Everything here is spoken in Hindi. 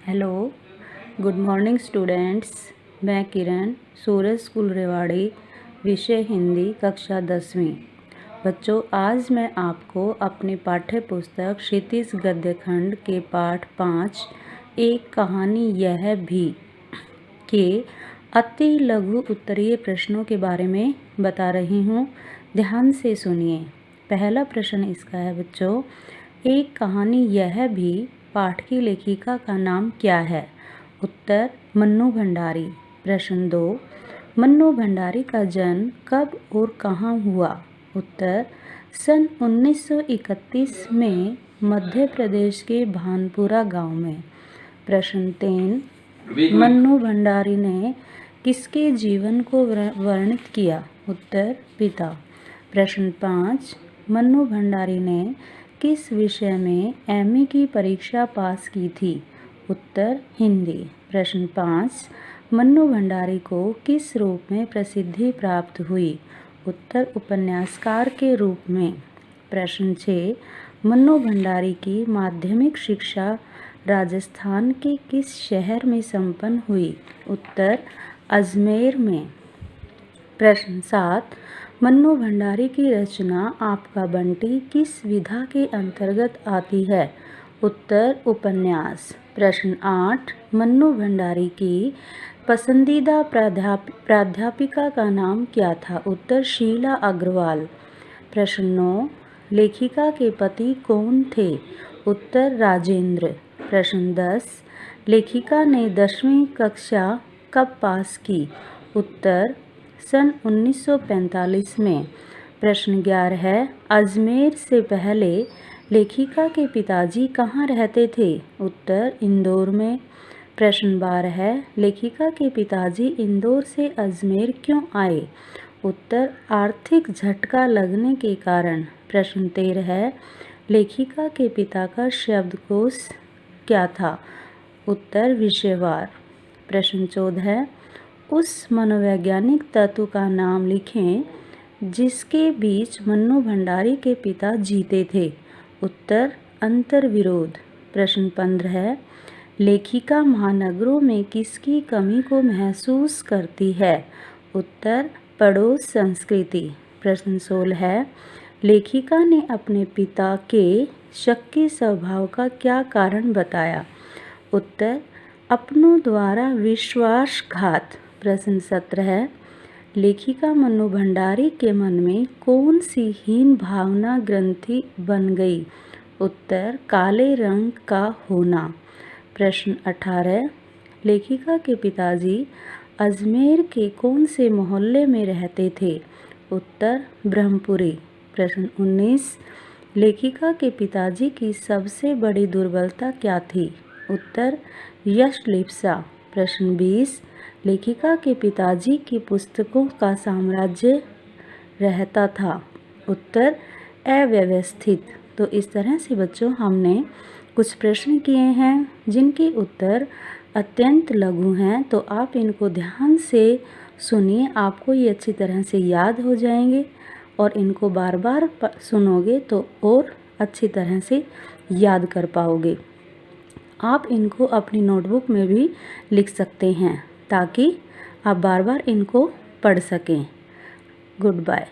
Hello, good morning students. मैं किरण, सूरज स्कूल रेवाड़ी, विषय हिंदी, कक्षा 10वीं। बच्चों, आज मैं आपको अपनी पाठ्य पुस्तक क्षितिज गद्य खंड के पाठ 5 एक कहानी यह भी के अति लघु उत्तरीय प्रश्नों के बारे में बता रही हूँ। ध्यान से सुनिए। पहला प्रश्न इसका है बच्चों, एक कहानी यह भी पाठ की लेखिका का नाम क्या है? उत्तर मन्नू भंडारी। प्रश्न 2, मन्नू भंडारी का जन्म कब और कहाँ हुआ? उत्तर सन 1931 में मध्य प्रदेश के भानपुरा गांव में। प्रश्न 3, मन्नू भंडारी ने किसके जीवन को वर्णित किया? उत्तर पिता। प्रश्न 5, मन्नू भंडारी ने किस विषय में एमए की परीक्षा पास की थी? उत्तर हिंदी। प्रश्न 5, मन्नू भंडारी को किस रूप में प्रसिद्धि प्राप्त हुई? उत्तर उपन्यासकार के रूप में। प्रश्न 6, मन्नू भंडारी की माध्यमिक शिक्षा राजस्थान के किस शहर में संपन्न हुई? उत्तर अजमेर में। प्रश्न 7, मन्नू भंडारी की रचना आपका बंटी किस विधा के अंतर्गत आती है? उत्तर उपन्यास। प्रश्न 8, मन्नू भंडारी की पसंदीदा प्राध्यापिका का नाम क्या था? उत्तर शीला अग्रवाल। प्रश्न 9, लेखिका के पति कौन थे? उत्तर राजेंद्र। प्रश्न 10, लेखिका ने 10वीं कक्षा कब पास की? उत्तर सन 1945 में। प्रश्न 11 है, अजमेर से पहले लेखिका के पिताजी कहाँ रहते थे? उत्तर इंदौर में। प्रश्न 12 है, लेखिका के पिताजी इंदौर से अजमेर क्यों आए? उत्तर आर्थिक झटका लगने के कारण। प्रश्न 13 है, लेखिका के पिता का शब्दकोश क्या था? उत्तर विषयवार। प्रश्न 14 है, उस मनोवैज्ञानिक तत्व का नाम लिखें जिसके बीच मन्नू भंडारी के पिता जीते थे। उत्तर अंतर्विरोध। प्रश्न 15 है, लेखिका महानगरों में किसकी कमी को महसूस करती है? उत्तर पड़ोस संस्कृति। प्रश्न 16 है, लेखिका ने अपने पिता के शक्की स्वभाव का क्या कारण बताया? उत्तर अपनों द्वारा विश्वासघात। प्रश्न 17 है, लेखिका मन्नू भंडारी के मन में कौन सी हीन भावना ग्रंथि बन गई? उत्तर काले रंग का होना। प्रश्न 18, लेखिका के पिताजी अजमेर के कौन से मोहल्ले में रहते थे? उत्तर ब्रह्मपुरी। प्रश्न 19, लेखिका के पिताजी की सबसे बड़ी दुर्बलता क्या थी? उत्तर यशलिप्सा। प्रश्न 20, लेखिका के पिताजी की पुस्तकों का साम्राज्य रहता था? उत्तर अव्यवस्थित। तो इस तरह से बच्चों हमने कुछ प्रश्न किए हैं जिनके उत्तर अत्यंत लघु हैं, तो आप इनको ध्यान से सुनिए, आपको ये अच्छी तरह से याद हो जाएंगे और इनको बार बार सुनोगे तो और अच्छी तरह से याद कर पाओगे। आप इनको अपनी नोटबुक में भी लिख सकते हैं ताकि आप बार बार इनको पढ़ सकें। Good bye.